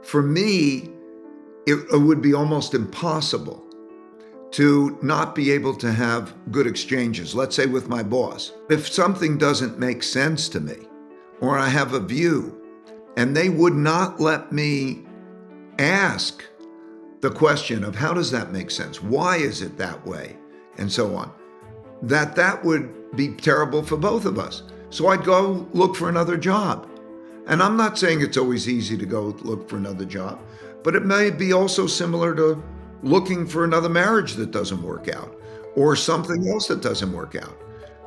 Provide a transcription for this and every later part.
For me, it would be almost impossible to not be able to have good exchanges, let's say with my boss. If something doesn't make sense to me, or I have a view, and they would not let me ask the question of how does that make sense? Why is it that way? And so on. That would be terrible for both of us. So I'd go look for another job. And I'm not saying it's always easy to go look for another job, but it may be also similar to looking for another marriage that doesn't work out or something else that doesn't work out.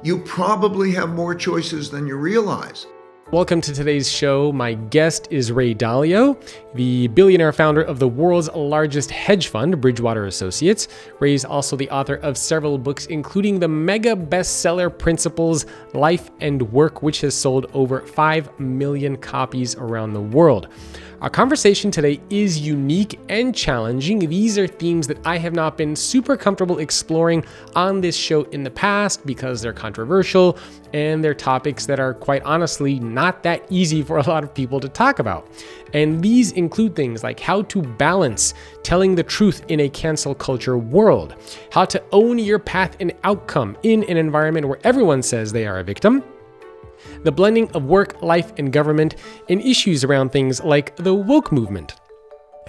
You probably have more choices than you realize. Welcome to today's show. My guest is Ray Dalio, the billionaire founder of the world's largest hedge fund, Bridgewater Associates. Ray is also the author of several books, including the mega bestseller Principles, Life and Work, which has sold over 5 million copies around the world. Our conversation today is unique and challenging. These are themes that I have not been super comfortable exploring on this show in the past because they're controversial and they're topics that are quite honestly not that easy for a lot of people to talk about. And these include things like how to balance telling the truth in a cancel culture world, how to own your path and outcome in an environment where everyone says they are a victim, the blending of work, life, and government, and issues around things like the woke movement,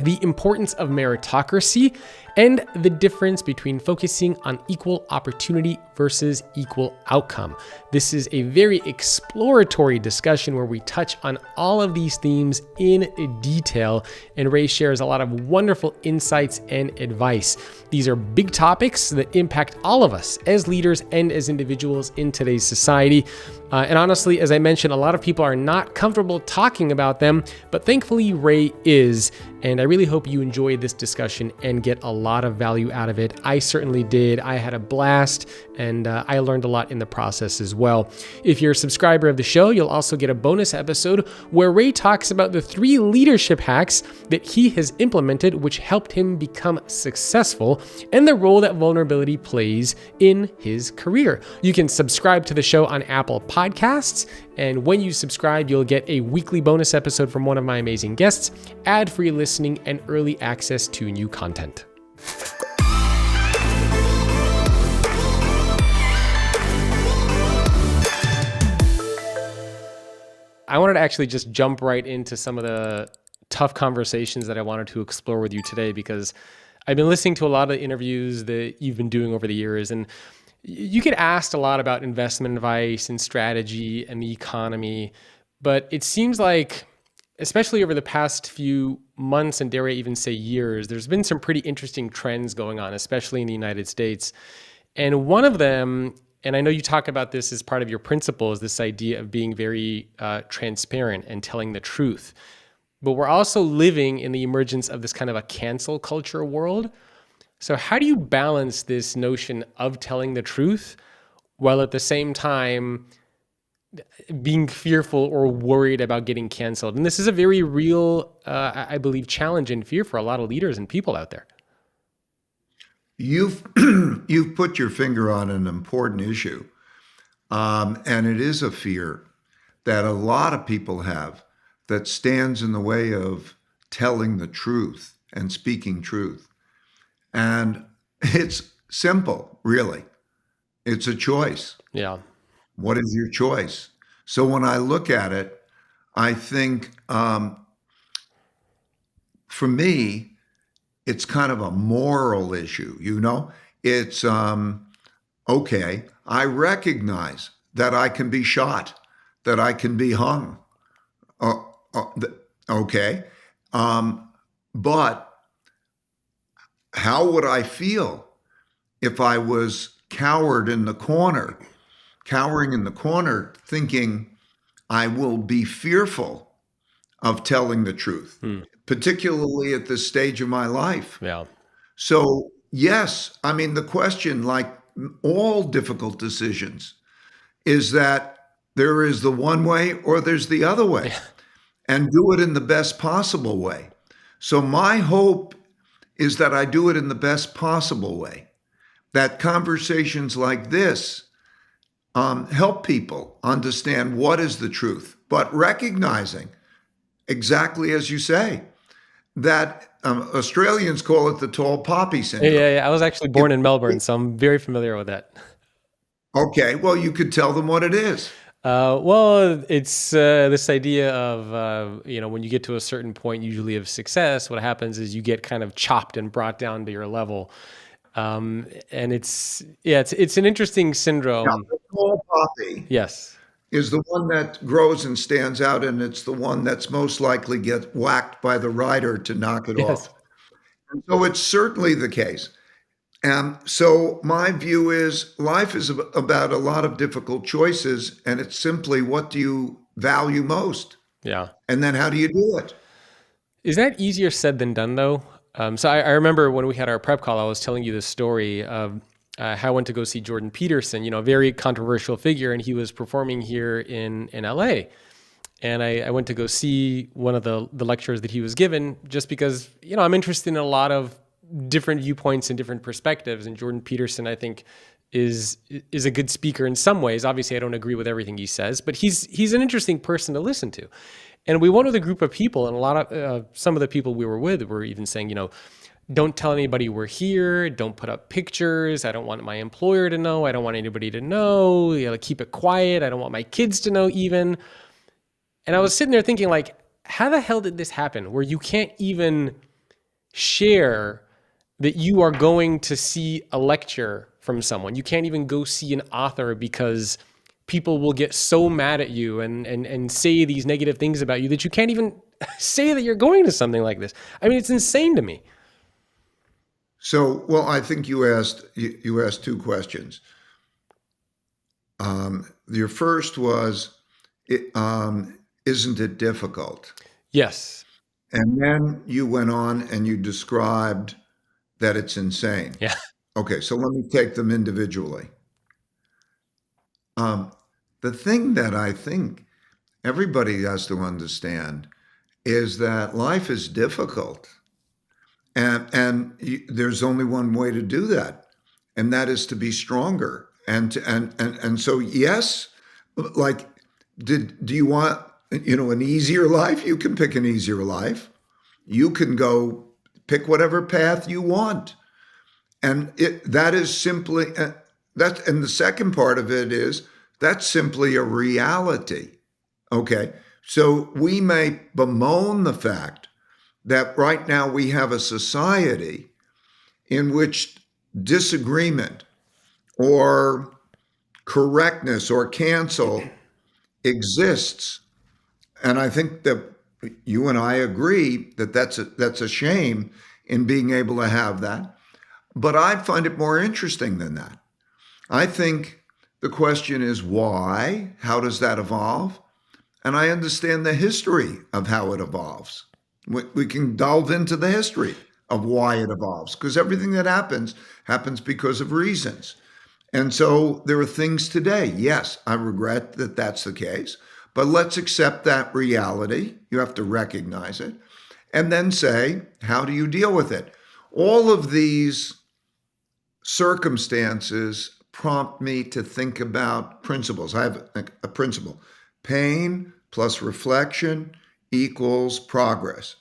the importance of meritocracy, and the difference between focusing on equal opportunity versus equal outcome. This is a very exploratory discussion where we touch on all of these themes in detail, and Ray shares a lot of wonderful insights and advice. These are big topics that impact all of us as leaders and as individuals in today's society. And honestly, as I mentioned, a lot of people are not comfortable talking about them, but thankfully Ray is. And I really hope you enjoyed this discussion and get a lot of value out of it. I certainly did. I had a blast, and I learned a lot in the process as well. If you're a subscriber of the show, you'll also get a bonus episode where Ray talks about the 3 leadership hacks that he has implemented, which helped him become successful, and the role that vulnerability plays in his career. You can subscribe to the show on Apple Podcasts, and when you subscribe, you'll get a weekly bonus episode from one of my amazing guests, ad-free listening, and early access to new content. I wanted to actually just jump right into some of the tough conversations that I wanted to explore with you today, because I've been listening to a lot of the interviews that you've been doing over the years, and you get asked a lot about investment advice and strategy and the economy, but it seems like, especially over the past few months and dare I even say years, there's been some pretty interesting trends going on, especially in the United States. And one of them, and I know you talk about this as part of your principles, this idea of being very transparent and telling the truth. But we're also living in the emergence of this kind of a cancel culture world. So how do you balance this notion of telling the truth while at the same time being fearful or worried about getting canceled? And this is a very real, I believe, challenge and fear for a lot of leaders and people out there. You've put your finger on an important issue, and it is a fear that a lot of people have that stands in the way of telling the truth and speaking truth. And it's simple, really. It's a choice. Yeah. What is your choice? So when I look at it, I think for me, it's kind of a moral issue, It's, okay, I recognize that I can be shot, that I can be hung. Okay. But how would I feel if I was cowering in the corner, thinking I will be fearful of telling the truth, particularly at this stage of my life? Yeah. So, yes, I mean, the question, like all difficult decisions, is that there is the one way or there's the other way, and do it in the best possible way. So my hope is that I do it in the best possible way, that conversations like this help people understand what is the truth, but recognizing, exactly as you say, that Australians call it the tall poppy syndrome. Yeah. I was actually born in Melbourne, so I'm very familiar with that. Okay, well, you could tell them what it is. Well, it's this idea of, when you get to a certain point, usually of success, what happens is you get kind of chopped and brought down to your level. And it's an interesting Now, syndrome. the tall poppy Yes. is the one that grows and stands out, and it's the one that's most likely get whacked by the rider to knock it Yes. off. And so it's certainly the case. And so my view is life is about a lot of difficult choices, and it's simply what do you value most? Yeah. And then how do you do it? Is that easier said than done, though? So I remember when we had our prep call, I was telling you the story of how I went to go see Jordan Peterson, a very controversial figure, and he was performing here in LA. And I went to go see one of the lectures that he was given just because, I'm interested in a lot of different viewpoints and different perspectives. And Jordan Peterson, I think, is a good speaker in some ways. Obviously, I don't agree with everything he says, but he's an interesting person to listen to. And we went with a group of people, and a lot of some of the people we were with were even saying, don't tell anybody we're here. Don't put up pictures. I don't want my employer to know. I don't want anybody to know. Keep it quiet. I don't want my kids to know even. And I was sitting there thinking, like, how the hell did this happen where you can't even share that you are going to see a lecture from someone? You can't even go see an author because people will get so mad at you and say these negative things about you that you can't even say that you're going to something like this. I mean, it's insane to me. So, well, I think you asked two questions. Your first was, isn't it difficult? Yes. And then you went on and you described that it's insane. Yeah. Okay, so let me take them individually. The thing that I think everybody has to understand is that life is difficult, and there's only one way to do that, and that is to be stronger. And so yes, like, do you want an easier life? You can pick an easier life. You can go pick whatever path you want, and that is simply that. And the second part of it is that's simply a reality. Okay, so we may bemoan the fact that right now we have a society in which disagreement or correctness or cancel exists. And I think that you and I agree that that's a shame in being able to have that. But I find it more interesting than that. I think the question is why? How does that evolve? And I understand the history of how it evolves. We can delve into the history of why it evolves, because everything that happens because of reasons. And so there are things today. Yes, I regret that that's the case, but let's accept that reality. You have to recognize it and then say, how do you deal with it? All of these circumstances prompt me to think about principles. I have a principle: pain plus reflection equals progress.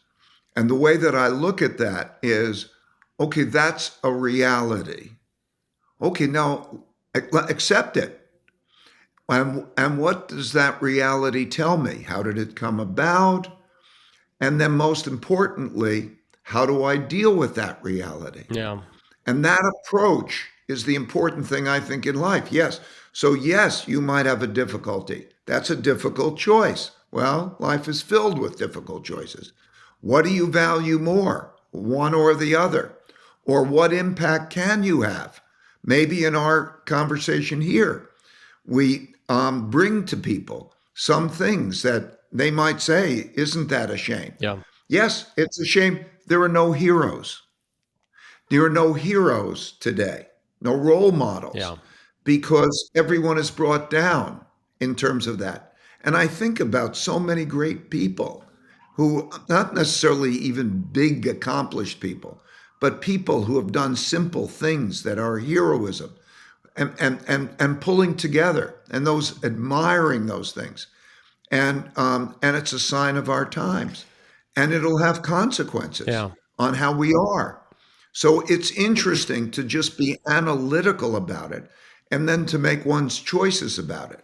And the way that I look at that is, okay, that's a reality. Okay, now accept it. And what does that reality tell me? How did it come about? And then most importantly, how do I deal with that reality? Yeah. And that approach is the important thing, I think, in life. Yes. So yes, you might have a difficulty. That's a difficult choice. Well, life is filled with difficult choices. What do you value more, one or the other? Or what impact can you have? Maybe in our conversation here, we bring to people some things that they might say, isn't that a shame? Yeah. Yes, it's a shame. There are no heroes. There are no heroes today, no role models, Yeah. because everyone is brought down in terms of that. And I think about so many great people who, not necessarily even big accomplished people, but people who have done simple things that are heroism and pulling together, and those admiring those things. And it's a sign of our times. and it'll have consequences Yeah. on how we are. So it's interesting to just be analytical about it and then to make one's choices about it.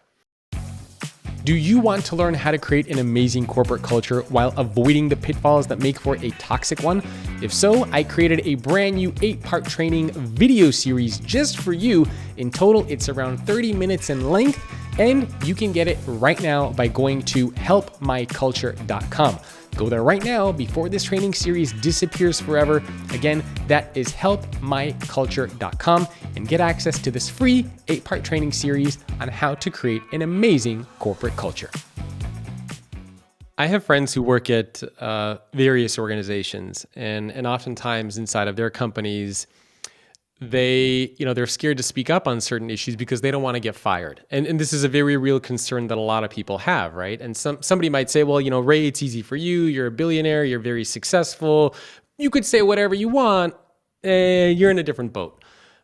Do you want to learn how to create an amazing corporate culture while avoiding the pitfalls that make for a toxic one? If so, I created a brand new 8-part training video series just for you. In total, it's around 30 minutes in length, and you can get it right now by going to helpmyculture.com. Go there right now before this training series disappears forever. Again, that is helpmyculture.com, and get access to this free 8-part training series on how to create an amazing corporate culture. I have friends who work at various organizations, and oftentimes inside of their companies, they're scared to speak up on certain issues because they don't want to get fired. And this is a very real concern that a lot of people have, right? And somebody might say, well, Ray, it's easy for you. You're a billionaire. You're very successful. You could say whatever you want. You're in a different boat.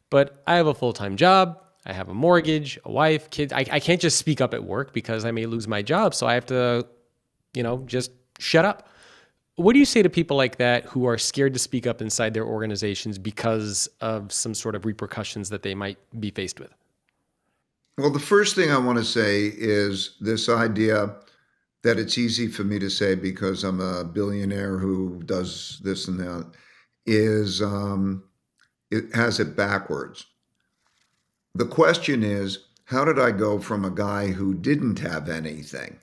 But I have a full-time job. I have a mortgage, a wife, kids. I can't just speak up at work because I may lose my job. So I have to, just shut up. What do you say to people like that who are scared to speak up inside their organizations because of some sort of repercussions that they might be faced with? Well, the first thing I want to say is this idea that it's easy for me to say because I'm a billionaire who does this and that is it has it backwards. The question is, how did I go from a guy who didn't have anything?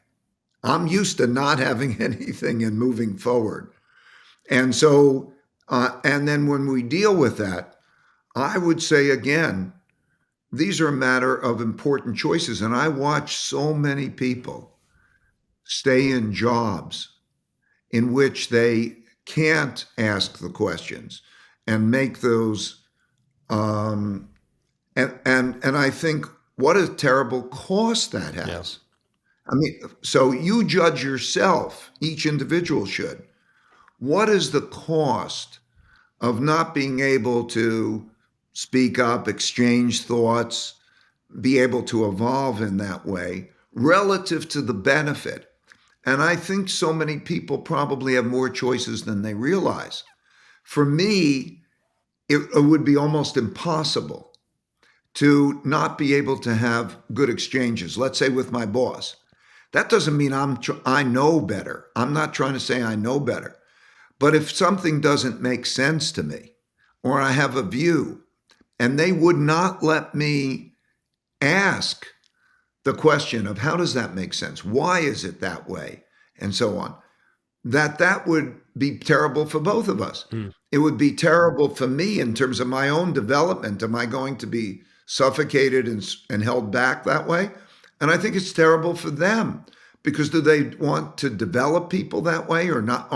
I'm used to not having anything and moving forward. And so, and then when we deal with that, I would say again, these are a matter of important choices. And I watch so many people stay in jobs in which they can't ask the questions and make those. And I think what a terrible cost that has. Yeah. I mean, so you judge yourself, each individual should. What is the cost of not being able to speak up, exchange thoughts, be able to evolve in that way relative to the benefit? And I think so many people probably have more choices than they realize. For me, it would be almost impossible to not be able to have good exchanges, let's say with my boss. That doesn't mean I know better. I'm not trying to say I know better. But if something doesn't make sense to me, or I have a view, and they would not let me ask the question of how does that make sense? Why is it that way? And so on. That would be terrible for both of us. It would be terrible for me in terms of my own development. Am I going to be suffocated and held back that way? And I think it's terrible for them because do they want to develop people that way or not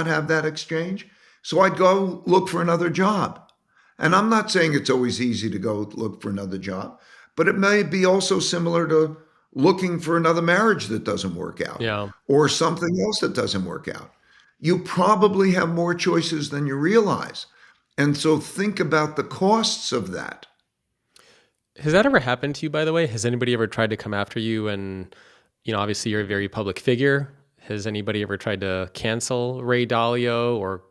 have that exchange? So I'd go look for another job. And I'm not saying it's always easy to go look for another job, but it may be also similar to looking for another marriage that doesn't work out or something else that doesn't work out. You probably have more choices than you realize. And so think about the costs of that. Has that ever happened to you, by the way? Has anybody ever tried to come after you? And, obviously you're a very public figure. Has anybody ever tried to cancel Ray Dalio or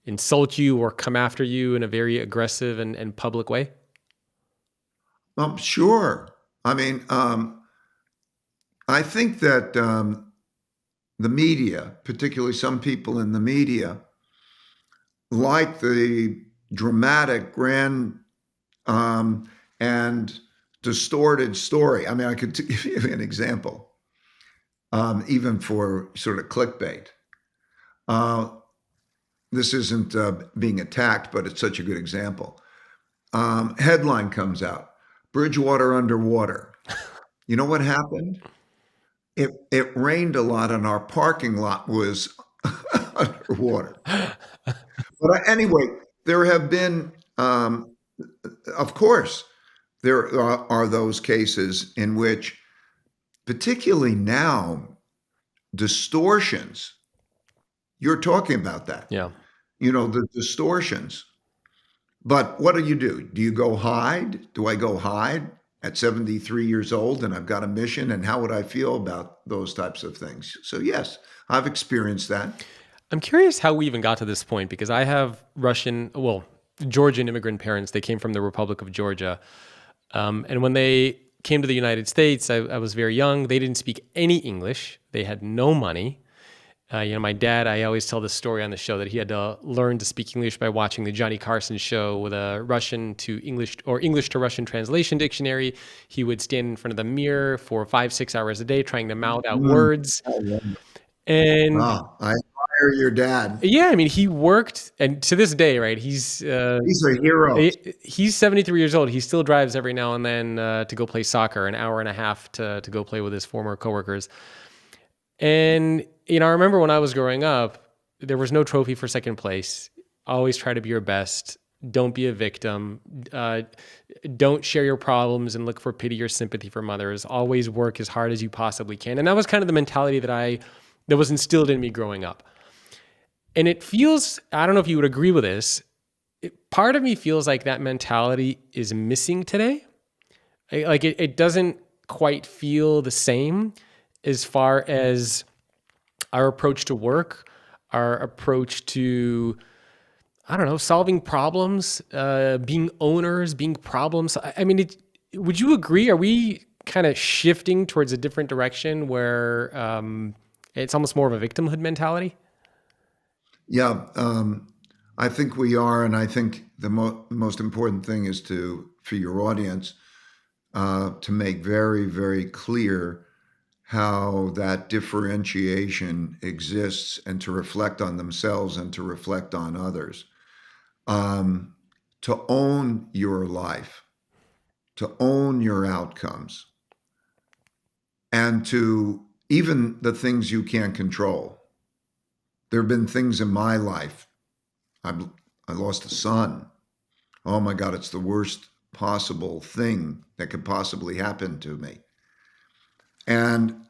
insult you or come after you in a very aggressive and public way? Sure. I mean, I think that the media, particularly some people in the media, like the dramatic, grand, and distorted story. I mean, I could give you an example, even for sort of clickbait. This isn't being attacked, but it's such a good example. Headline comes out, Bridgewater underwater. You know what happened? It rained a lot and our parking lot was underwater. But anyway, there have been, of course, there are those cases in which, particularly now, distortions, you're talking about that. Yeah. The distortions. But what do? Do you go hide? Do I go hide at 73 years old and I've got a mission? And how would I feel about those types of things? So yes, I've experienced that. I'm curious how we even got to this point because I have Georgian immigrant parents. They came from the Republic of Georgia. And when they came to the United States, I was very young. They didn't speak any English. They had no money. My dad, I always tell this story on the show that he had to learn to speak English by watching the Johnny Carson show with a Russian to English or English to Russian translation dictionary. He would stand in front of the mirror for 5-6 hours a day trying to mouth out words. And Wow, I admire your dad. yeah, I mean, he worked, and to this day, right? He's a hero. he's 73 years old. He still drives every now and then to go play soccer, an hour and a half to go play with his former coworkers. And I remember when I was growing up, there was no trophy for second place. Always try to be your best. Don't be a victim. Don't share your problems and look for pity or sympathy from others. Always work as hard as you possibly can. And that was kind of the mentality that was instilled in me growing up. And it feels, I don't know if you would agree with this, part of me feels like that mentality is missing today. It doesn't quite feel the same as far as our approach to work, our approach to, I don't know, solving problems, being owners, being problems. I mean, would you agree? Are we kind of shifting towards a different direction where it's almost more of a victimhood mentality? Yeah, I think we are, and I think the most important thing is for your audience to make very, very clear how that differentiation exists and to reflect on themselves and to reflect on others. To own your life, to own your outcomes, and to even the things you can't control. There have been things in my life. I lost a son. Oh my God, it's the worst possible thing that could possibly happen to me. And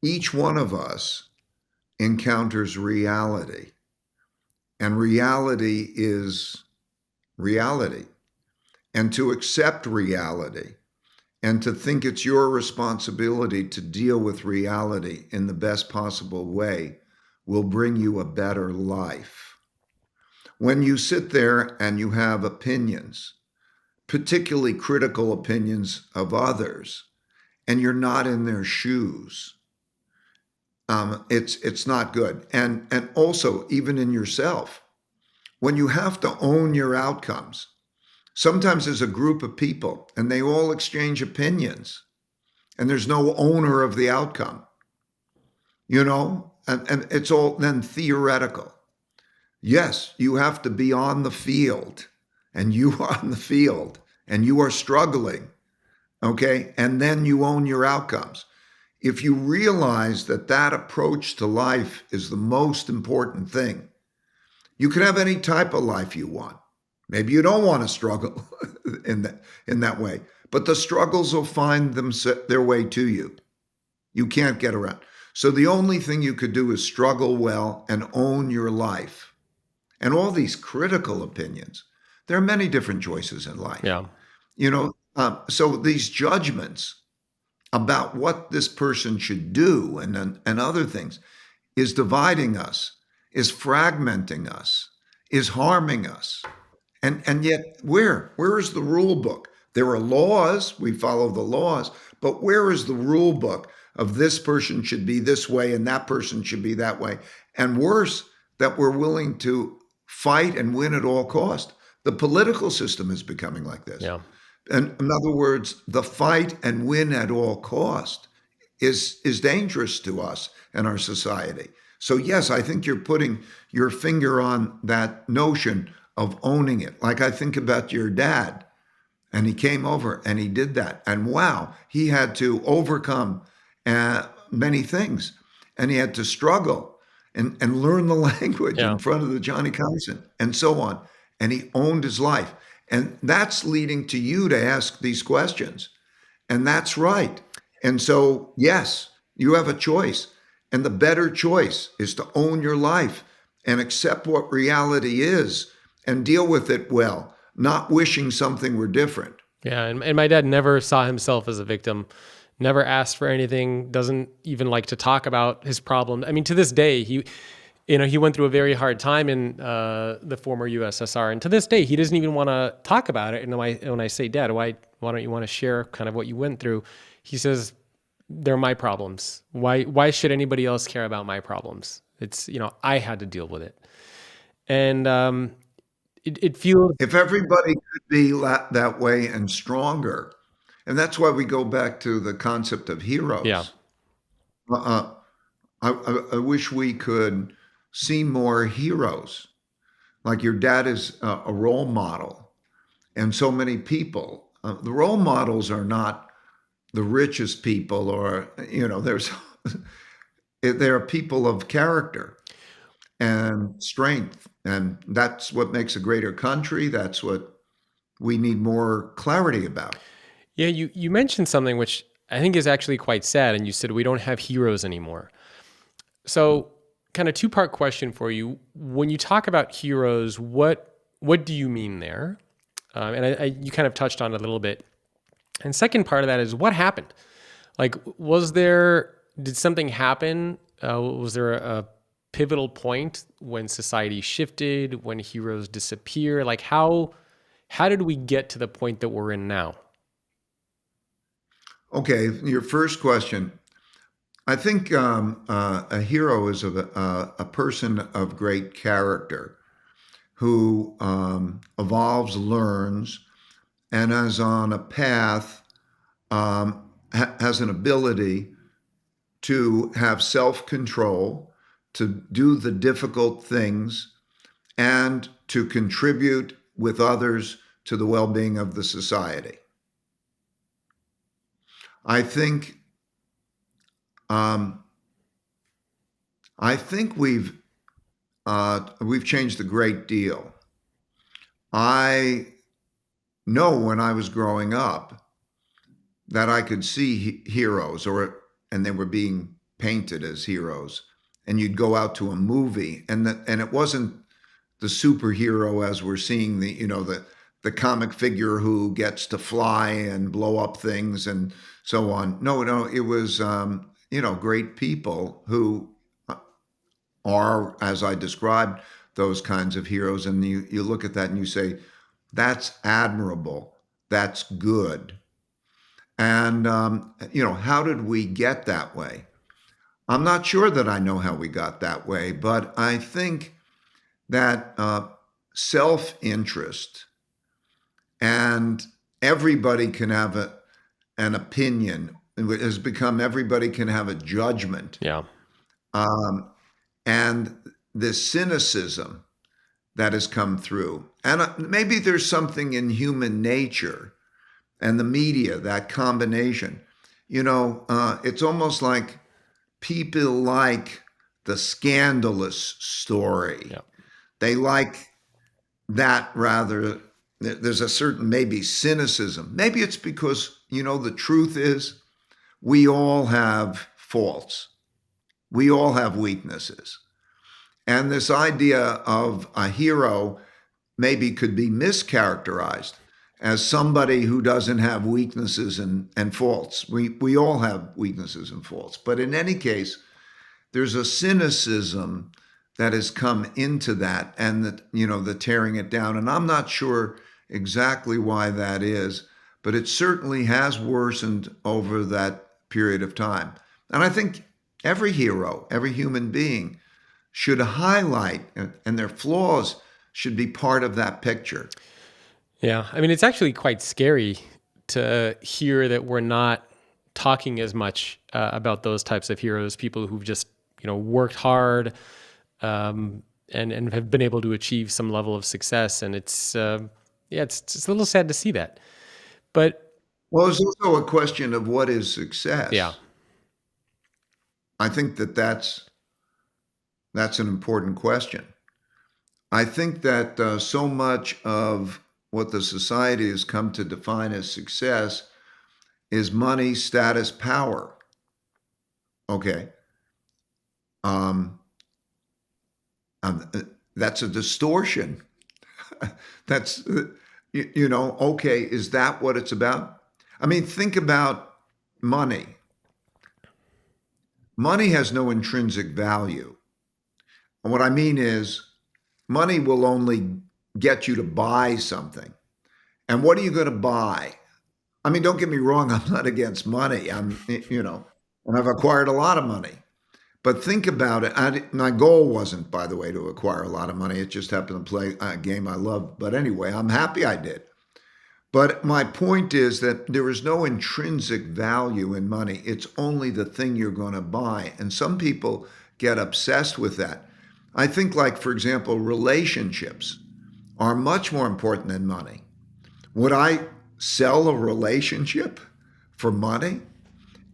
each one of us encounters reality. And reality is reality. And to accept reality and to think it's your responsibility to deal with reality in the best possible way will bring you a better life. When you sit there and you have opinions, particularly critical opinions of others, and you're not in their shoes, it's not good. And also, even in yourself, when you have to own your outcomes, sometimes there's a group of people and they all exchange opinions and there's no owner of the outcome, and it's all then theoretical. Yes, you have to be on the field, and you are on the field and you are struggling. Okay. And then you own your outcomes. If you realize that approach to life is the most important thing, you can have any type of life you want. Maybe you don't want to struggle in that way, but the struggles will find their way to you. You can't get around. So the only thing you could do is struggle well and own your life. And all these critical opinions, there are many different choices in life. Yeah. So these judgments about what this person should do and other things is dividing us, is fragmenting us, is harming us. And yet where is the rule book? There are laws, we follow the laws, but where is the rule book of this person should be this way and that person should be that way? And worse, that we're willing to fight and win at all cost. The political system is becoming like this. Yeah. And in other words, the fight and win at all cost is dangerous to us and our society. So yes, I think you're putting your finger on that notion of owning it. Like I think about your dad, and he came over and he did that. And wow, he had to overcome many things. And he had to struggle and learn the language in front of the Johnny Carson and so on. And he owned his life. And that's leading to you to ask these questions. And that's right. And so, yes, you have a choice. And the better choice is to own your life and accept what reality is and deal with it well, not wishing something were different. Yeah. And my dad never saw himself as a victim, never asked for anything, doesn't even like to talk about his problem. I mean, to this day, he went through a very hard time in the former USSR, and to this day, he doesn't even want to talk about it. And when I say, Dad, why don't you want to share kind of what you went through? He says, they're my problems. Why should anybody else care about my problems? It's, I had to deal with it. And it feels, If everybody could be that way and stronger, and that's why we go back to the concept of yeah, heroes. Uh, I wish we could see more heroes. Like your dad is a role model, and so many people. The role models are not the richest people, or there's they are people of character and strength, and that's what makes a greater country. That's what we need more clarity about. yeah. You mentioned something which I think is actually quite sad, and you said we don't have heroes anymore. So, kind of two-part question for you. When you talk about heroes, what do you mean there? And you kind of touched on it a little bit. And second part of that is what happened? Like, did something happen? Was there a pivotal point when society shifted, when heroes disappear? Like, how did we get to the point that we're in now? Okay, your first question. I think a hero is a person of great character who evolves, learns, and is on a path, has an ability to have self control, to do the difficult things, and to contribute with others to the well being of the society. I think. Um, I think we've changed a great deal. I know when I was growing up that I could see heroes, and they were being painted as heroes, and you'd go out to a movie, and it wasn't the superhero as we're seeing the comic figure who gets to fly and blow up things and so on. No, it was great people who are, as I described, those kinds of heroes. And you look at that and you say, that's admirable. That's good. And, how did we get that way? I'm not sure that I know how we got that way, but I think that self interest and everybody can have an opinion. It has become everybody can have a judgment. Yeah. Um, and this cynicism that has come through. And maybe there's something in human nature and the media, that combination. It's almost like people like the scandalous story. Yeah. They like that rather. There's a certain maybe cynicism. Maybe it's because, the truth is we all have faults. We all have weaknesses. And this idea of a hero maybe could be mischaracterized as somebody who doesn't have weaknesses and faults. We all have weaknesses and faults. But in any case, there's a cynicism that has come into that, and the tearing it down. And I'm not sure exactly why that is, but it certainly has worsened over that period of time. And I think every hero, every human being should highlight, and their flaws should be part of that picture. Yeah. I mean, it's actually quite scary to hear that we're not talking as much about those types of heroes, people who've just, worked hard and have been able to achieve some level of success. And it's a little sad to see that. But Well, it's also a question of what is success. yeah, I think that's an important question. I think that so much of what the society has come to define as success is money, status, power. Okay. Um, that's a distortion. Okay, is that what it's about? I mean, think about money. Money has no intrinsic value. And what I mean is, money will only get you to buy something. And what are you going to buy? I mean, don't get me wrong, I'm not against money. And I've acquired a lot of money. But think about it. My goal wasn't, by the way, to acquire a lot of money. It just happened to play a game I love. But anyway, I'm happy I did. But my point is that there is no intrinsic value in money. It's only the thing you're going to buy. And some people get obsessed with that. I think, like, for example, relationships are much more important than money. Would I sell a relationship for money?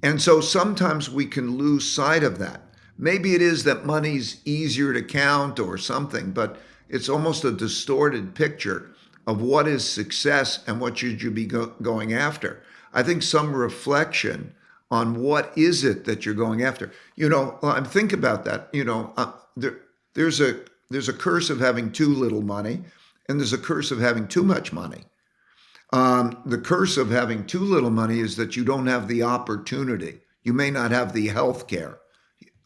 And so sometimes we can lose sight of that. Maybe it is that money's easier to count or something, but it's almost a distorted picture of what is success and what should you be going after. I think some reflection on what is it that you're going after. Think about that. There's a curse of having too little money, and there's a curse of having too much money. The curse of having too little money is that you don't have the opportunity. You may not have the health care.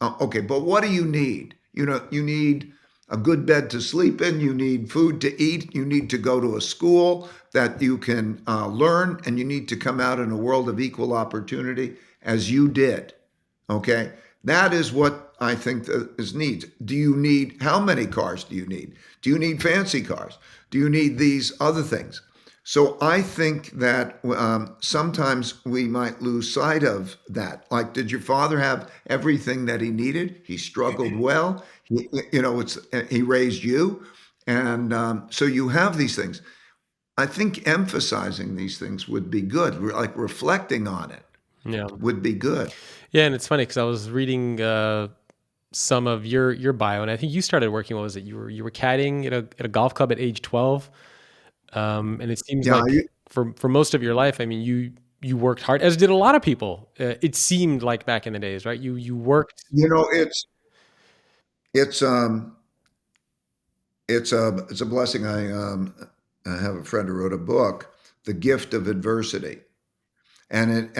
Okay, but what do you need? You need a good bed to sleep in. You need food to eat. You need to go to a school that you can learn, and you need to come out in a world of equal opportunity as you did. Okay, that is what I think is needs. Do you need, how many cars do you need? Do you need fancy cars? Do you need these other things? So I think that sometimes we might lose sight of that. Like, did your father have everything that he needed? He struggled well. He raised you, and so you have these things. I think emphasizing these things would be good. Like reflecting on it Yeah. would be good. Yeah, and it's funny because I was reading some of your bio, and I think you started working. What was it? You were caddying at a golf club at age 12. And it seems Yeah, like for most of your life, I mean, you worked hard, as did a lot of people. It seemed like back in the days, right? You worked. It's it's a blessing. I have a friend who wrote a book, The Gift of Adversity, and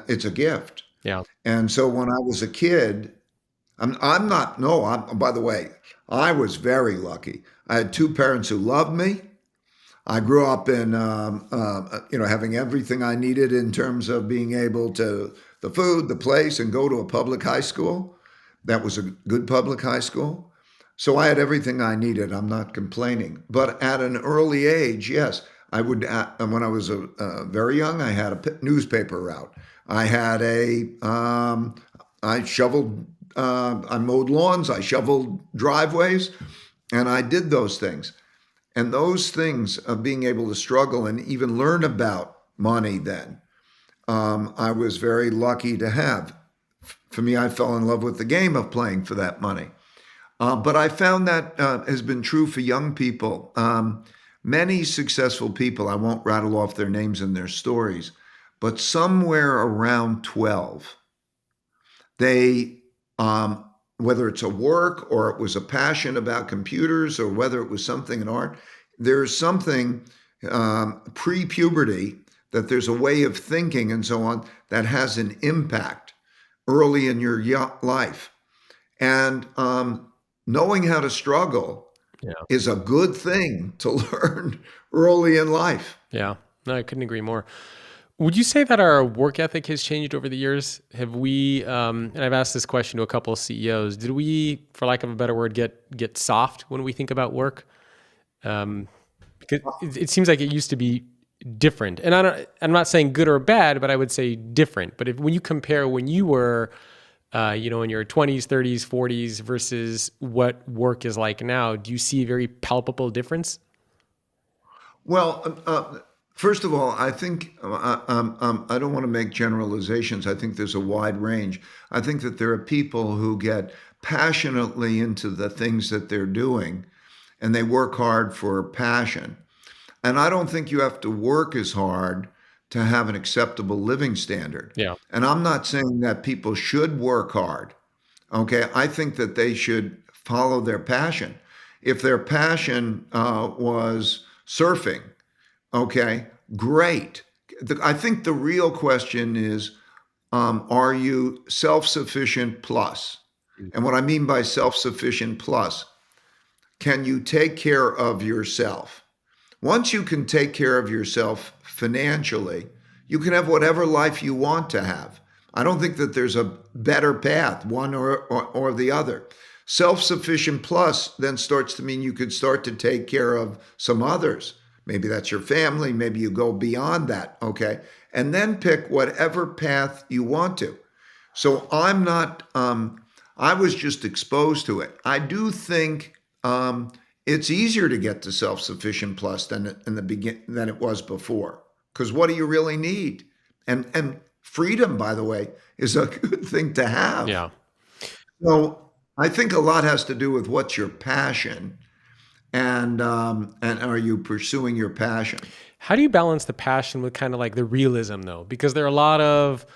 it's a gift. Yeah. And so when I was a kid, I'm not. No, by the way, I was very lucky. I had two parents who loved me. I grew up in, having everything I needed in terms of being able to the food, the place, and go to a public high school. That was a good public high school. So I had everything I needed. I'm not complaining. But at an early age, yes, I would. When I was very young, I had a newspaper route. I had I shoveled, I mowed lawns, I shoveled driveways, and I did those things. And those things of being able to struggle and even learn about money then, I was very lucky to have. For me, I fell in love with the game of playing for that money. But I found that has been true for young people. Many successful people, I won't rattle off their names and their stories, but somewhere around 12, they, whether it's a work or it was a passion about computers or whether it was something in art, there's something pre-puberty that there's a way of thinking and so on that has an impact early in your life. And knowing how to struggle Yeah. is a good thing to learn early in life. Yeah. No, I couldn't agree more. Would you say that our work ethic has changed over the years? Have we, and I've asked this question to a couple of CEOs, did we, for lack of a better word, get soft when we think about work? Because it seems like it used to be different. And I'm not saying good or bad, but I would say different. But when you compare when you were, in your 20s, 30s, 40s versus what work is like now, do you see a very palpable difference? Well, first of all, I think I don't want to make generalizations. I think there's a wide range. I think that there are people who get passionately into the things that they're doing and they work hard for passion. And I don't think you have to work as hard to have an acceptable living standard. Yeah. And I'm not saying that people should work hard. Okay. I think that they should follow their passion. If their passion was surfing, okay, great. I think the real question is, are you self-sufficient plus? And what I mean by self-sufficient plus, can you take care of yourself? Once you can take care of yourself financially, you can have whatever life you want to have. I don't think that there's a better path, one or the other. Self-sufficient plus then starts to mean you could start to take care of some others. Maybe that's your family, maybe you go beyond that, okay? And then pick whatever path you want to. So I'm not, I was just exposed to it. I do think it's easier to get to self-sufficient plus than it was before. Because what do you really need? And freedom, by the way, is a good thing to have. Yeah. So I think a lot has to do with what's your passion, and are you pursuing your passion? How do you balance the passion with kind of like the realism, though? Because there are a lot of,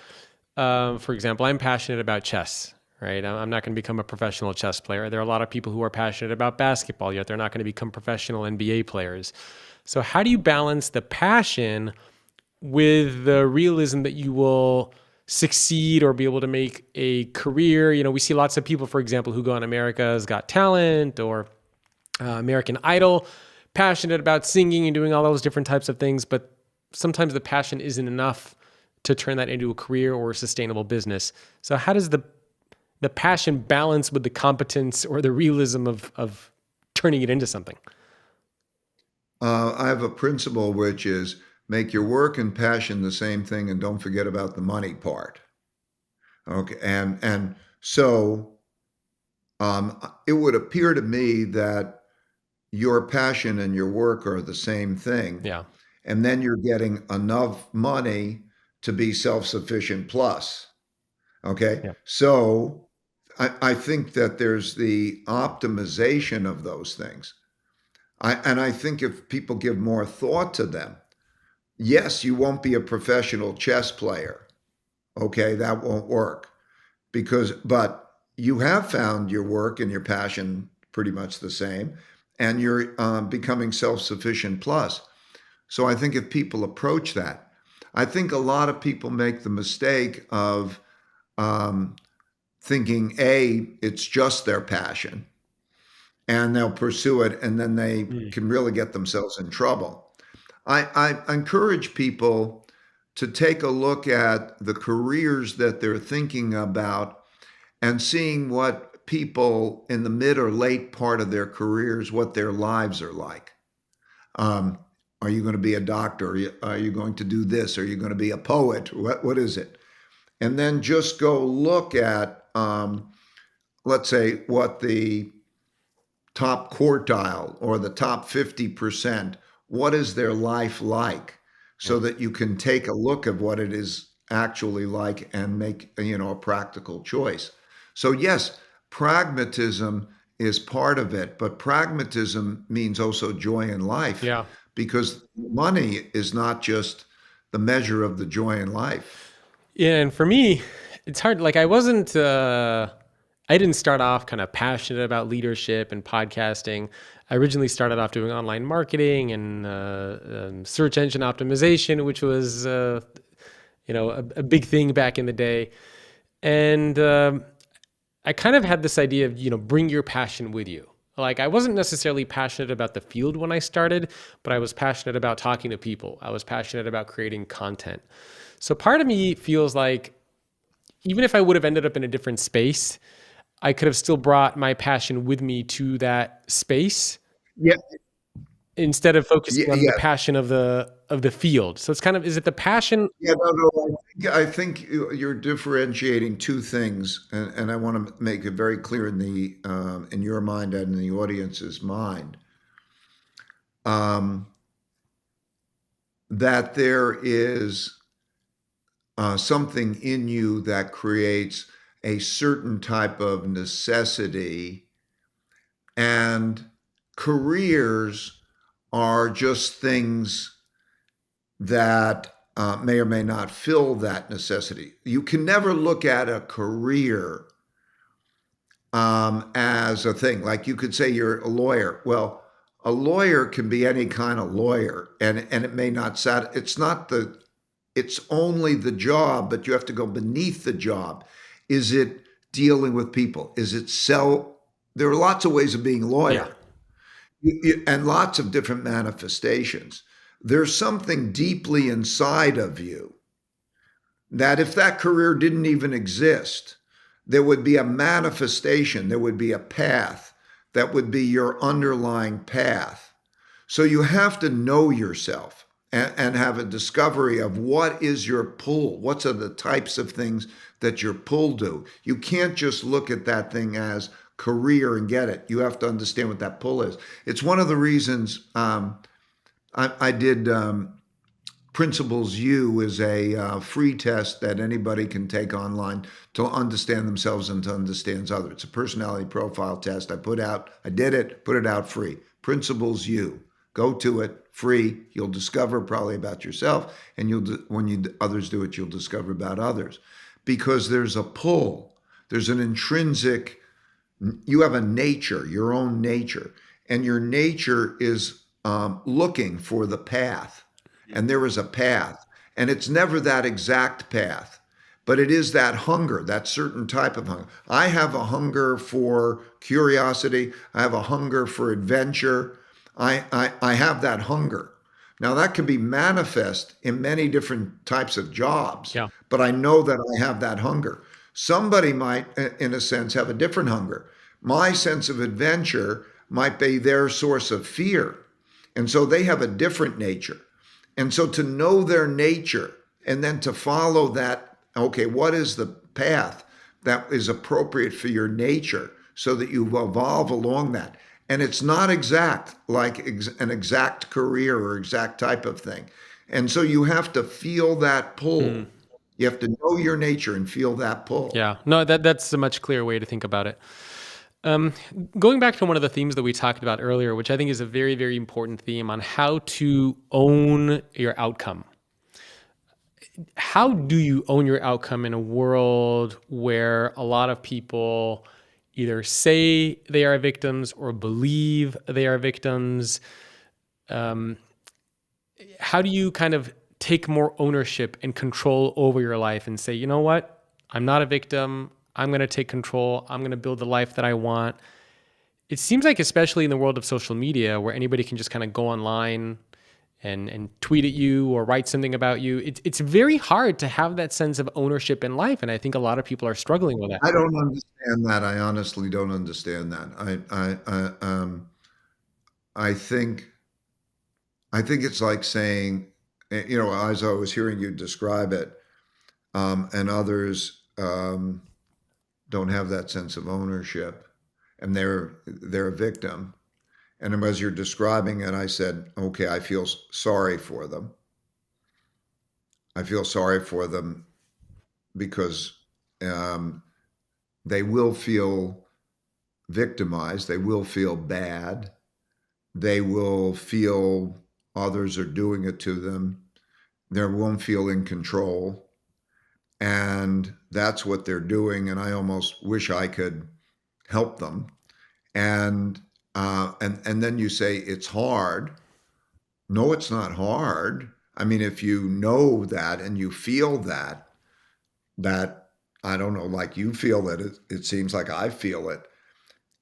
for example, I'm passionate about chess, right? I'm not going to become a professional chess player. There are a lot of people who are passionate about basketball, yet they're not going to become professional NBA players. So how do you balance the passion with the realism that you will succeed or be able to make a career? You know, we see lots of people, for example, who go on America's Got Talent or American Idol, passionate about singing and doing all those different types of things, but sometimes the passion isn't enough to turn that into a career or a sustainable business. So how does the passion balance with the competence or the realism of turning it into something? I have a principle which is make your work and passion the same thing, and don't forget about the money part. Okay, and so it would appear to me that your passion and your work are the same thing, Yeah. and then you're getting enough money to be self-sufficient plus. Okay, Yeah. so I think that there's the optimization of those things. And I think if people give more thought to them, yes, you won't be a professional chess player. Okay, that won't work but you have found your work and your passion pretty much the same, and you're becoming self-sufficient plus. So I think if people approach that, I think a lot of people make the mistake of um, thinking, A, it's just their passion, and they'll pursue it, and then they Mm. can really get themselves in trouble. I encourage people to take a look at the careers that they're thinking about and seeing what people in the mid or late part of their careers, what their lives are like. Um, are you going to be a doctor? Are you going to do this? Are you going to be a poet? What is it? And then just go look at, let's say, what the top quartile or the top 50%, what is their life like? Yeah. So that you can take a look at what it is actually like and make, a practical choice. So yes, pragmatism is part of it, but pragmatism means also joy in life, Yeah. because money is not just the measure of the joy in life. Yeah, and for me, it's hard. Like I didn't start off kind of passionate about leadership and podcasting. I originally started off doing online marketing and search engine optimization, which was, a big thing back in the day. And I kind of had this idea of, bring your passion with you. Like I wasn't necessarily passionate about the field when I started, but I was passionate about talking to people. I was passionate about creating content. So part of me feels like even if I would have ended up in a different space, I could have still brought my passion with me to that space Yeah, instead of focusing on the yeah, passion of the field. So it's kind of, is it the passion? yeah. No, no. I think you're differentiating two things, and I want to make it very clear in your mind and in the audience's mind, um, that there is something in you that creates a certain type of necessity, and careers are just things that may or may not fill that necessity. You can never look at a career as a thing. Like you could say you're a lawyer. Well, a lawyer can be any kind of lawyer, and it may not it's not the it's only the job, but you have to go beneath the job. Is it dealing with people? Is it sell? There are lots of ways of being a Yeah. lawyer and lots of different manifestations. There's something deeply inside of you that if that career didn't even exist, there would be a manifestation, there would be a path that would be your underlying path. So you have to know yourself and have a discovery of what is your pull. What are the types of things that your pull do? You can't just look at that thing as career and get it. You have to understand what that pull is. It's one of the reasons I did Principles U is a free test that anybody can take online to understand themselves and to understand others. It's a personality profile test I did it, put it out free. Principles U. Go to it, free. You'll discover probably about yourself, and others do it, you'll discover about others. Because there's a pull, there's an intrinsic, you have a nature, your own nature, and your nature is looking for the path. And there is a path, and it's never that exact path, but it is that hunger, that certain type of hunger. I have a hunger for curiosity. I have a hunger for adventure. I have that hunger. Now, that can be manifest in many different types of jobs, Yeah. but I know that I have that hunger. Somebody might, in a sense, have a different hunger. My sense of adventure might be their source of fear. And so they have a different nature. And so to know their nature and then to follow that, okay, what is the path that is appropriate for your nature so that you evolve along that? And it's not exact, like an exact career or exact type of thing. And so you have to feel that pull. You have to know your nature and feel that pull. Yeah. No, that's a much clearer way to think about it. Going back to one of the themes that we talked about earlier, which I think is a very, very important theme on how to own your outcome. How do you own your outcome in a world where a lot of people either say they are victims or believe they are victims? How do you kind of take more ownership and control over your life and say, you know what? I'm not a victim. I'm going to take control. I'm going to build the life that I want. It seems like, especially in the world of social media, where anybody can just kind of go online and tweet at you or write something about you, it's very hard to have that sense of ownership in life. And I think a lot of people are struggling with that. I don't understand that. I honestly don't understand that. I think it's like saying, as I was hearing you describe it, and others don't have that sense of ownership, and they're a victim. And as you're describing it, I said, okay, I feel sorry for them. I feel sorry for them because they will feel victimized. They will feel bad. They will feel others are doing it to them. They won't feel in control. And that's what they're doing. And I almost wish I could help them. And then you say it's hard. No, it's not hard. I mean, if you know that and you feel that I don't know, like you feel it, it seems like I feel it.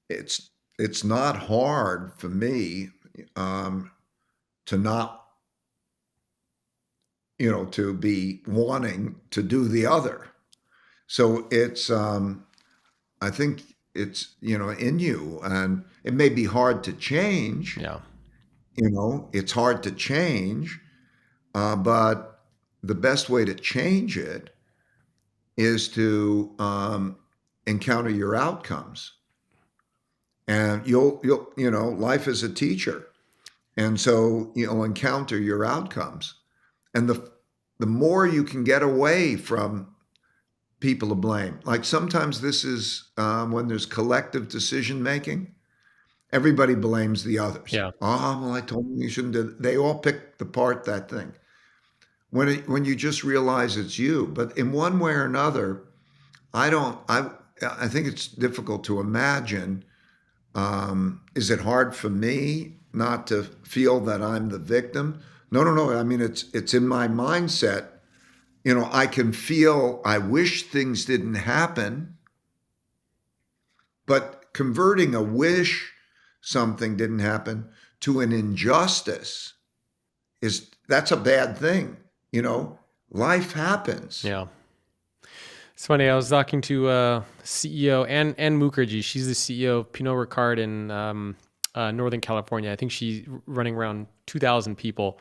It's not hard for me to not, to be wanting to do the other. So it's I think it's in you, and it may be hard to change. Yeah. It's hard to change, but the best way to change it is to encounter your outcomes. And you'll life is a teacher. And so you'll encounter your outcomes. And the more you can get away from people to blame, like sometimes this is when there's collective decision making, everybody blames the others. Yeah. Oh, well, I told them you shouldn't do that. They all pick apart that thing. When you just realize it's you, but in one way or another, I think it's difficult to imagine. Is it hard for me not to feel that I'm the victim? No. I mean, it's in my mindset I can feel I wish things didn't happen, but converting a wish something didn't happen to an injustice that's a bad thing. Life happens. Yeah. It's funny. I was talking to CEO Ann Mukherjee. She's the CEO of Pinot Ricard in Northern California. I think she's running around 2,000 people.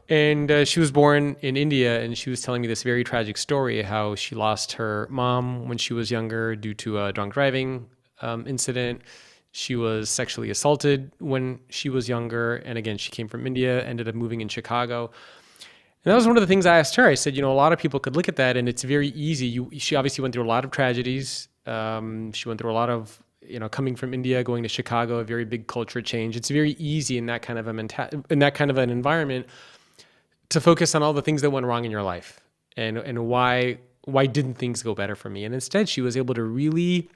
And she was born in India, and she was telling me this very tragic story, how she lost her mom when she was younger due to a drunk driving incident. She was sexually assaulted when she was younger. And again, she came from India, ended up moving in Chicago. And that was one of the things I asked her. I said, a lot of people could look at that and it's very easy. She obviously went through a lot of tragedies. She went through a lot of, coming from India, going to Chicago, a very big culture change. It's very easy in that kind of in that kind of an environment to focus on all the things that went wrong in your life and why didn't things go better for me? And instead, she was able to really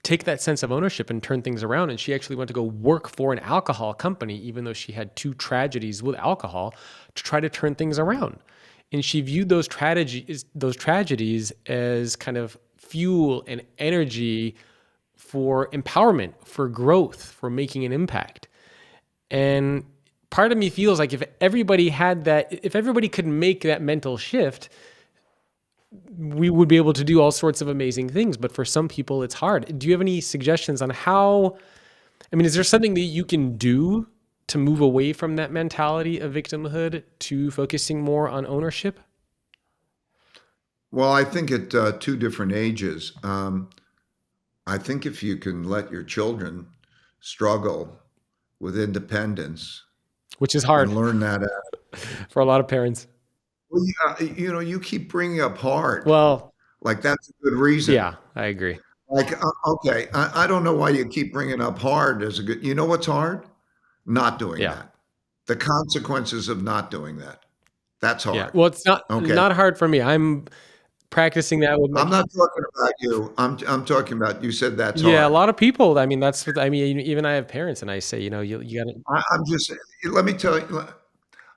take that sense of ownership and turn things around. And she actually went to go work for an alcohol company, even though she had 2 tragedies with alcohol, to try to turn things around. And she viewed those tragedies as kind of fuel and energy for empowerment, for growth, for making an impact. And part of me feels like if everybody could make that mental shift, we would be able to do all sorts of amazing things. But for some people, it's hard. Do you have any suggestions on is there something that you can do to move away from that mentality of victimhood to focusing more on ownership? Well, I think at 2 different ages, I think if you can let your children struggle with independence, Which is hard and learn that for a lot of parents. well, you keep bringing up hard. Well, Like that's a good reason. yeah, I agree. Like, okay, I don't know why you keep bringing up hard as a good. You know what's hard? Not doing Yeah. that. The consequences of not doing that. That's Yeah. hard. Well, it's Okay. not hard for me. I'm practicing that with my I'm not talking about you. I'm talking about you said that's Yeah, a hard. lot of people. That's what even I have parents, and I say, you got to. I'm just. Let me tell you.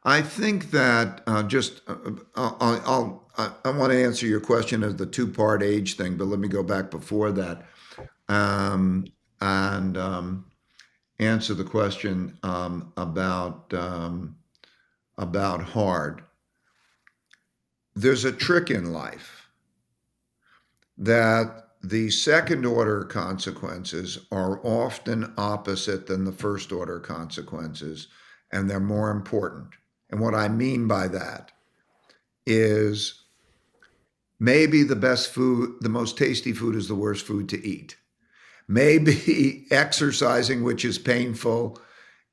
I think that I want to answer your question as the 2-part age thing, but let me go back before that and answer the question about hard. There's a trick in life that the second order consequences are often opposite than the first order consequences, and they're more important. And what I mean by that is maybe the best food, the most tasty food is the worst food to eat. Maybe exercising, which is painful,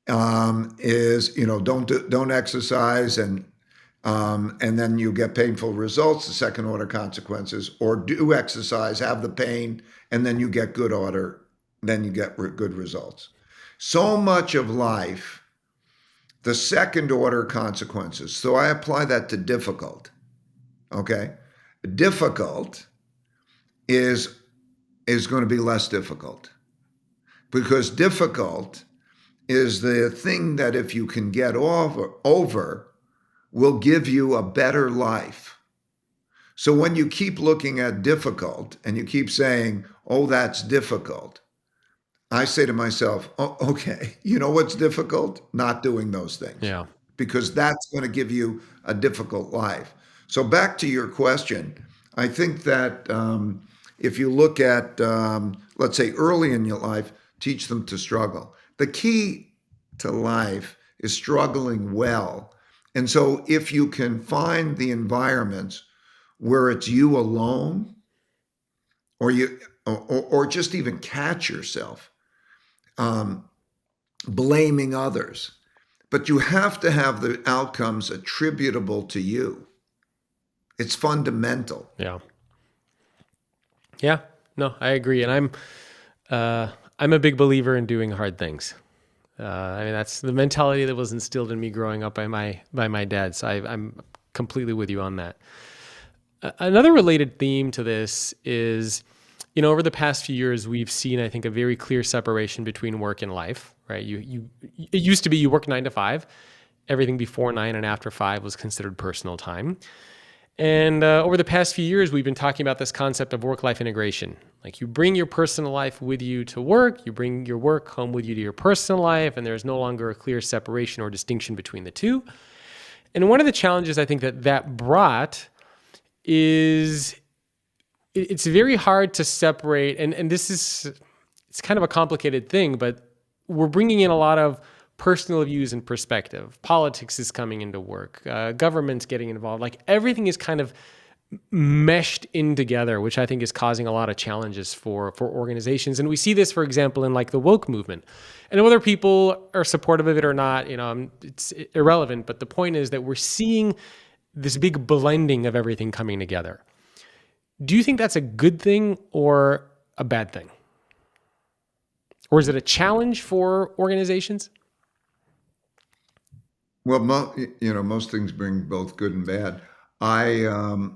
is don't exercise and then you get painful results, the second order consequences, or do exercise, have the pain, and then you get good results. So much of life, the second order consequences. So I apply that to difficult. Okay, difficult is going to be less difficult because difficult is the thing that if you can get over will give you a better life. So when you keep looking at difficult and you keep saying, oh, that's difficult, I say to myself, oh, okay, you know what's difficult? Not doing those things. Yeah. Because that's going to give you a difficult life. So back to your question, I think that if you look at, let's say early in your life, teach them to struggle. The key to life is struggling well. And so if you can find the environments where it's you alone, or just even catch yourself blaming others, but you have to have the outcomes attributable to you. It's fundamental. Yeah. Yeah. No, I agree, and I'm a big believer in doing hard things. That's the mentality that was instilled in me growing up by my dad. So I'm completely with you on that. Another related theme to this is, over the past few years, we've seen, I think, a very clear separation between work and life, right? It used to be you work 9 to 5. Everything before 9 and after 5 was considered personal time. And over the past few years, we've been talking about this concept of work-life integration. Like, you bring your personal life with you to work, you bring your work home with you to your personal life, and there's no longer a clear separation or distinction between the two. And one of the challenges I think that brought is it's very hard to separate, and this is, it's kind of a complicated thing, but we're bringing in a lot of personal views and perspective. Politics is coming into work, government's getting involved. Like, everything is kind of meshed in together, which I think is causing a lot of challenges for organizations. And we see this, for example, in like the woke movement. And whether people are supportive of it or not, it's irrelevant. But the point is that we're seeing this big blending of everything coming together. Do you think that's a good thing or a bad thing? Or is it a challenge for organizations? Well, most things bring both good and bad. I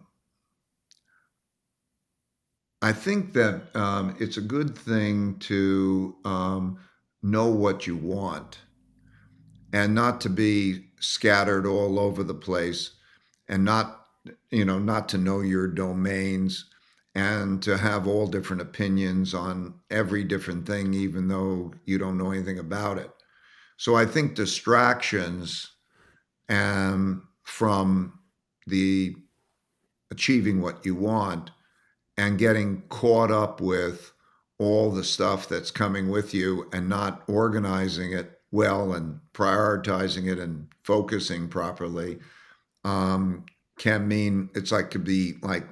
think that it's a good thing to know what you want and not to be scattered all over the place, and not to know your domains, and to have all different opinions on every different thing, even though you don't know anything about it. So I think distractions from the achieving what you want and getting caught up with all the stuff that's coming with you and not organizing it well and prioritizing it and focusing properly can mean could be like,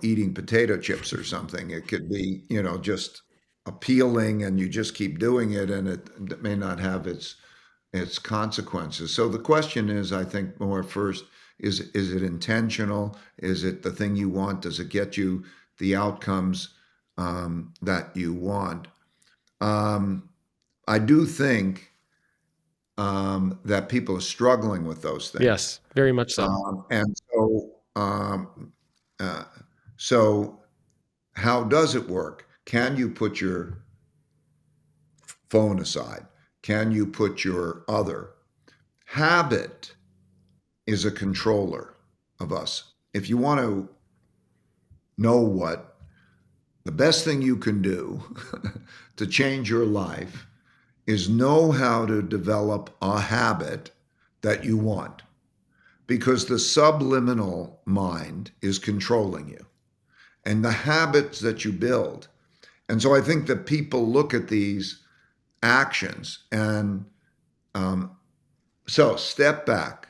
eating potato chips or something. It could be, just appealing, and you just keep doing it, and it may not have its consequences. So the question is, I think, more first, is it intentional? Is it the thing you want? Does it get you the outcomes that you want? I do think that people are struggling with those things. Yes, very much so. So how does it work? Can you put your phone aside? Can you put your other? Habit is a controller of us. If you want to know what the best thing you can do to change your life is know how to develop a habit that you want, because the subliminal mind is controlling you and the habits that you build. And so I think that people look at these actions and so step back.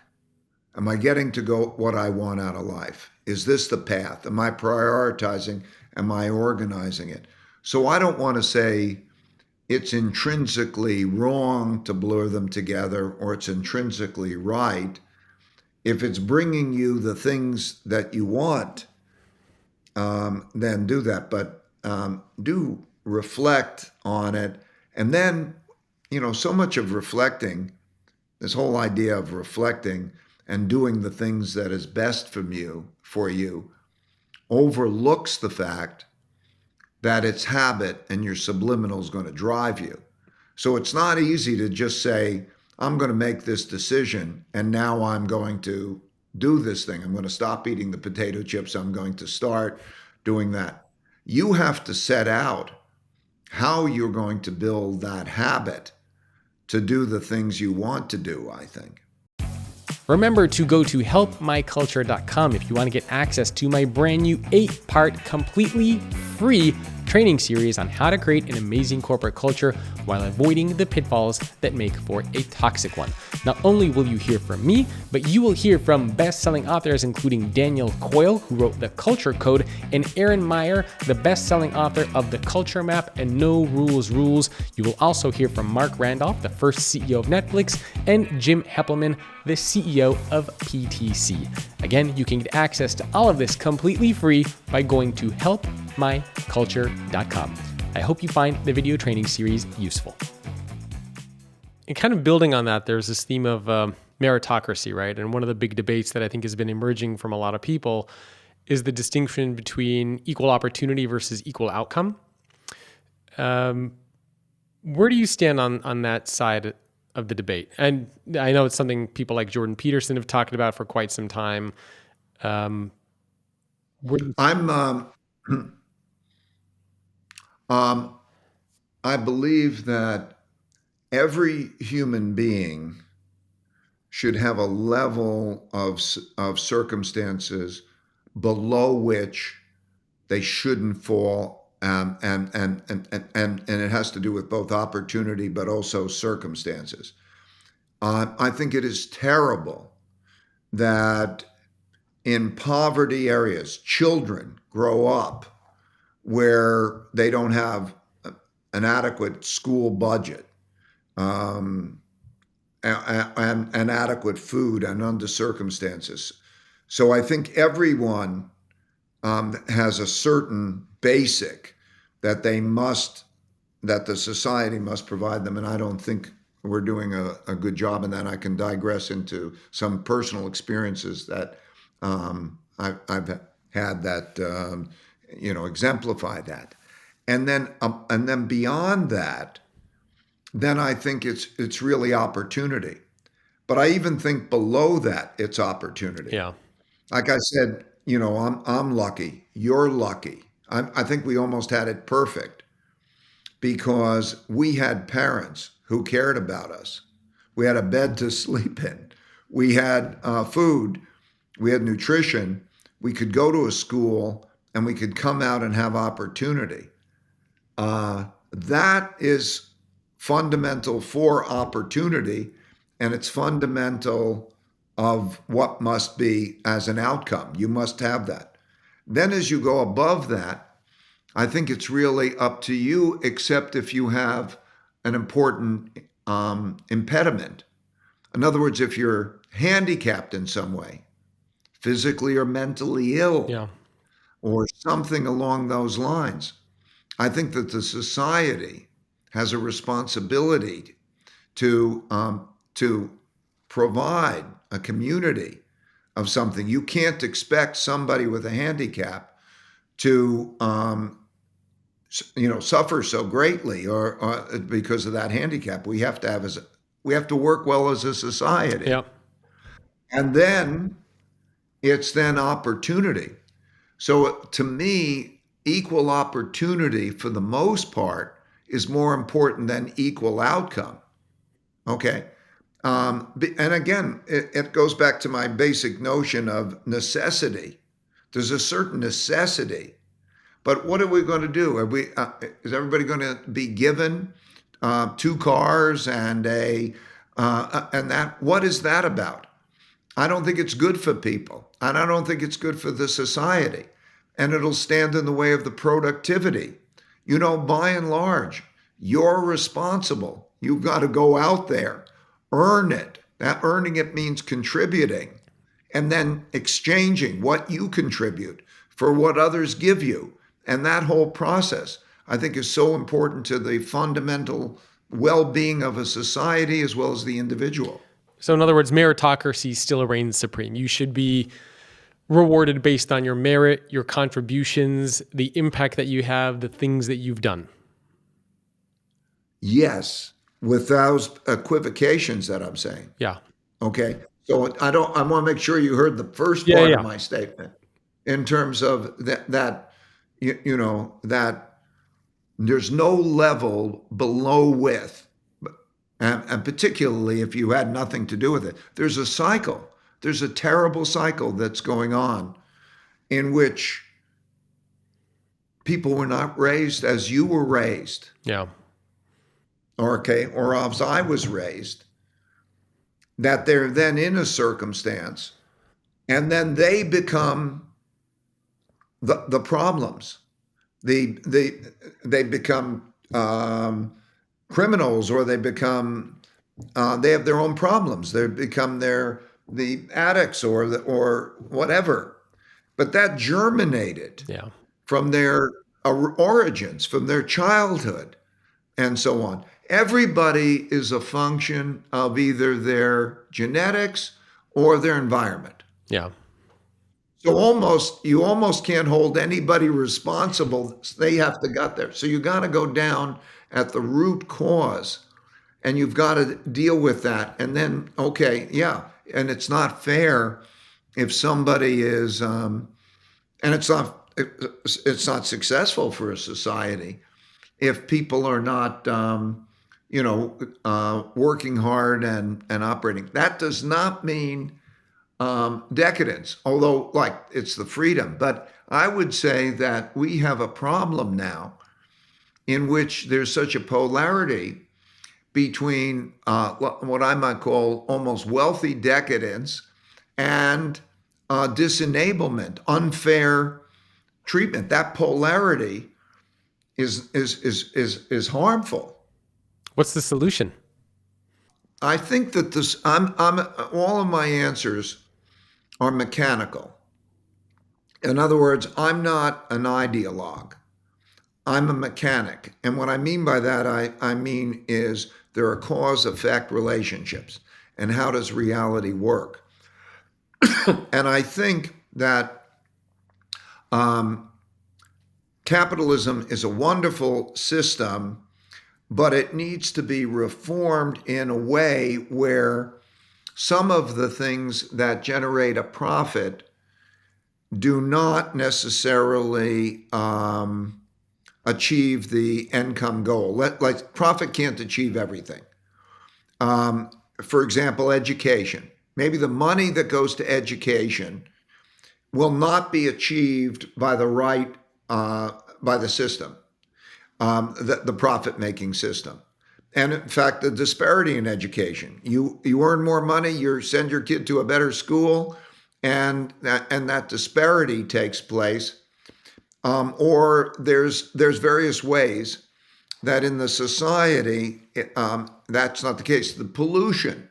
Am I getting to go what I want out of life? Is this the path? Am I prioritizing? Am I organizing it? So I don't want to say it's intrinsically wrong to blur them together, or it's intrinsically right. If it's bringing you the things that you want, then do that. But do reflect on it. And then, so much of reflecting, this whole idea of reflecting and doing the things that is best for you overlooks the fact that it's habit and your subliminal is going to drive you. So it's not easy to just say, I'm going to make this decision and now I'm going to do this thing. I'm going to stop eating the potato chips. I'm going to start doing that. You have to set out how you're going to build that habit to do the things you want to do, I think. Remember to go to helpmyculture.com if you want to get access to my brand new 8-part completely free training series on how to create an amazing corporate culture while avoiding the pitfalls that make for a toxic one. Not only will you hear from me, but you will hear from best-selling authors including Daniel Coyle, who wrote The Culture Code, and Aaron Meyer, the best-selling author of The Culture Map and No Rules Rules. You will also hear from Mark Randolph, the first CEO of Netflix, and Jim Heppelman, the CEO of PTC. Again, you can get access to all of this completely free by going to helpmyculture.com. I hope you find the video training series useful. And kind of building on that, there's this theme of meritocracy, right? And one of the big debates that I think has been emerging from a lot of people is the distinction between equal opportunity versus equal outcome. Where do you stand on that side of the debate? And I know it's something people like Jordan Peterson have talked about for quite some time. Where do you- I'm um, I believe that every human being should have a level of circumstances below which they shouldn't fall, and it has to do with both opportunity but also circumstances. I think it is terrible that in poverty areas, children grow up where they don't have an adequate school budget, um, and adequate food, and under circumstances. So I think everyone has a certain basic that they must, that the society must provide them, and I don't think we're doing a good job in that. I can digress into some personal experiences that I've had that exemplify that, and then beyond that, then I think it's really opportunity. But I even think below that, it's opportunity. yeah, Like I said, I'm lucky. You're lucky. I think we almost had it perfect because we had parents who cared about us. We had a bed to sleep in. We had food. We had nutrition. We could go to a school and we could come out and have opportunity. That is fundamental for opportunity, and it's fundamental of what must be as an outcome. You must have that. Then, as you go above that, I think it's really up to you, except if you have an important impediment. In other words, if you're handicapped in some way, physically or mentally ill, yeah, or something along those lines, I think that the society has a responsibility to provide a community of something. You can't expect somebody with a handicap to suffer so greatly, or because of that handicap. We have to work well as a society, yeah. and then it's then opportunity. So to me, equal opportunity for the most part is more important than equal outcome. Okay. And again, it goes back to my basic notion of necessity. There's a certain necessity, but what are we going to do? Is everybody going to be given two cars and that? What is that about? I don't think it's good for people, and I don't think it's good for the society, and it'll stand in the way of the productivity. By and large, you're responsible. You've got to go out there, earn it. That earning it means contributing, and then exchanging what you contribute for what others give you. And that whole process, I think, is so important to the fundamental well-being of a society as well as the individual. So, in other words, meritocracy still reigns supreme. You should be rewarded based on your merit, your contributions, the impact that you have, the things that you've done. Yes, with those equivocations that I'm saying. Yeah. Okay. So I want to make sure you heard the first Yeah. part of Yeah. my statement in terms of that there's no level below with, and particularly if you had nothing to do with it. There's a cycle. There's a terrible cycle that's going on in which people were not raised as you were raised, Yeah. or as I was raised, that they're then in a circumstance and then they become the problems. They become criminals, or they have their own problems. They become the addicts, or whatever. But that germinated Yeah. from their origins, from their childhood, and so on. Everybody is a function of either their genetics or their environment. Yeah. So you almost can't hold anybody responsible. They have to get there. So you got to go down at the root cause, and you've got to deal with that. And then, okay, yeah, and it's not fair if somebody is, and it's not successful for a society if people are not, working hard and operating. That does not mean decadence, although like it's the freedom. But I would say that we have a problem now in which there's such a polarity between what I might call almost wealthy decadence and disenablement, unfair treatment. That polarity is harmful. What's the solution? I think that I'm all of my answers are mechanical. In other words, I'm not an ideologue. I'm a mechanic. And what I mean by that, I mean is there are cause effect relationships. And how does reality work? And I think that capitalism is a wonderful system, but it needs to be reformed in a way where some of the things that generate a profit do not necessarily achieve the income goal. Like profit can't achieve everything. For example, education. Maybe the money that goes to education will not be achieved by the system, the profit making system. And in fact, the disparity in education. You earn more money, you send your kid to a better school, and that disparity takes place. Or there's various ways that in the society that's not the case. The pollution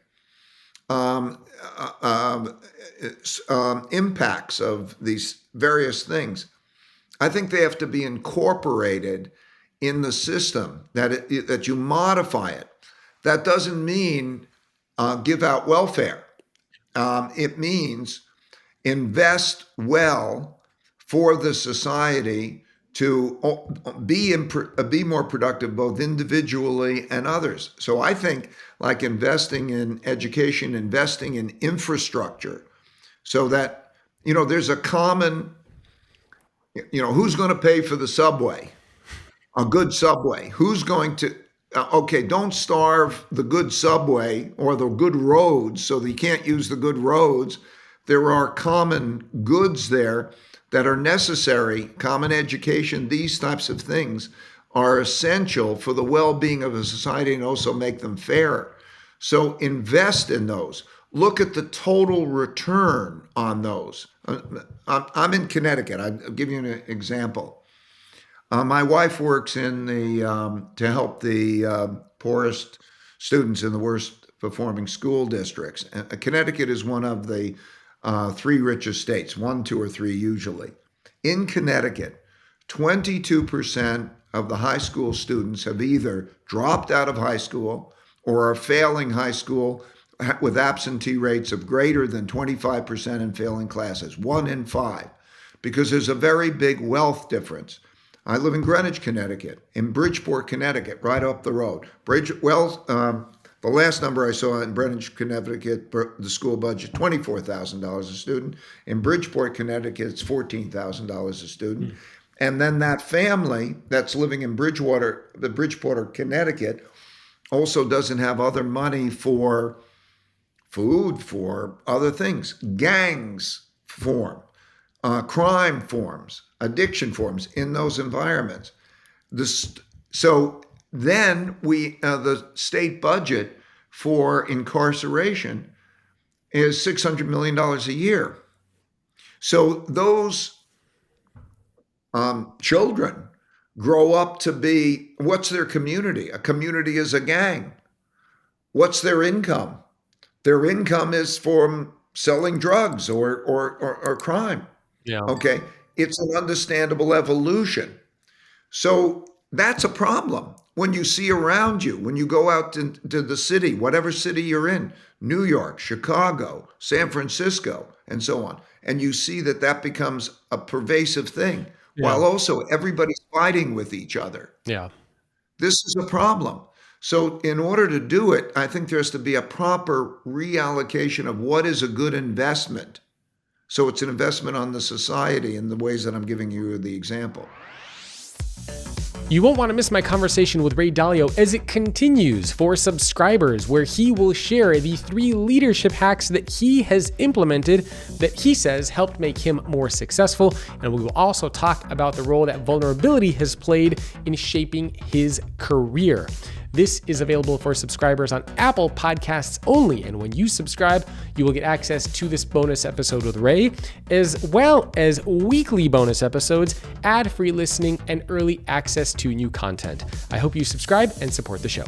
impacts of these various things, I think they have to be incorporated in the system, that you modify it. That doesn't mean give out welfare. It means invest well for the society to be more productive, both individually and others. So I think like investing in education, investing in infrastructure, so that there's a common, who's going to pay for the subway, a good subway? Who's going to? Okay, don't starve the good subway or the good roads so that you can't use the good roads. There are common goods there that are necessary, common education, these types of things are essential for the well-being of a society and also make them fair. So invest in those. Look at the total return on those. I'm in Connecticut. I'll give you an example. My wife works to help the poorest students in the worst performing school districts. Connecticut is one of the three richest states, one, two, or three usually. In Connecticut, 22% of the high school students have either dropped out of high school or are failing high school with absentee rates of greater than 25% in failing classes, 1 in 5, because there's a very big wealth difference. I live in Greenwich, Connecticut, in Bridgeport, Connecticut, right up the road. The last number I saw in Greenwich, Connecticut, the school budget, $24,000 a student. In Bridgeport, Connecticut, it's $14,000 a student. And then that family that's living in Bridgewater, Connecticut, also doesn't have other money for food, for other things. Gangs form, crime forms, addiction forms in those environments. So then the state budget for incarceration is $600 million a year. So those children grow up to be, what's their community? A community is a gang. What's their income? Their income is from selling drugs or crime. Yeah. Okay. It's an understandable evolution. So that's a problem. When you see around you, when you go out to the city, whatever city you're in, New York, Chicago, San Francisco, and so on, and you see that becomes a pervasive thing, while also everybody's fighting with each other. Yeah. This is a problem. So in order to do it, I think there has to be a proper reallocation of what is a good investment So it's an investment on the society in the ways that I'm giving you the example. You won't want to miss my conversation with Ray Dalio as it continues for subscribers, where he will share the 3 leadership hacks that he has implemented that he says helped make him more successful. And we will also talk about the role that vulnerability has played in shaping his career. This is available for subscribers on Apple Podcasts only, and when you subscribe, you will get access to this bonus episode with Ray, as well as weekly bonus episodes, ad-free listening, and early access to new content. I hope you subscribe and support the show.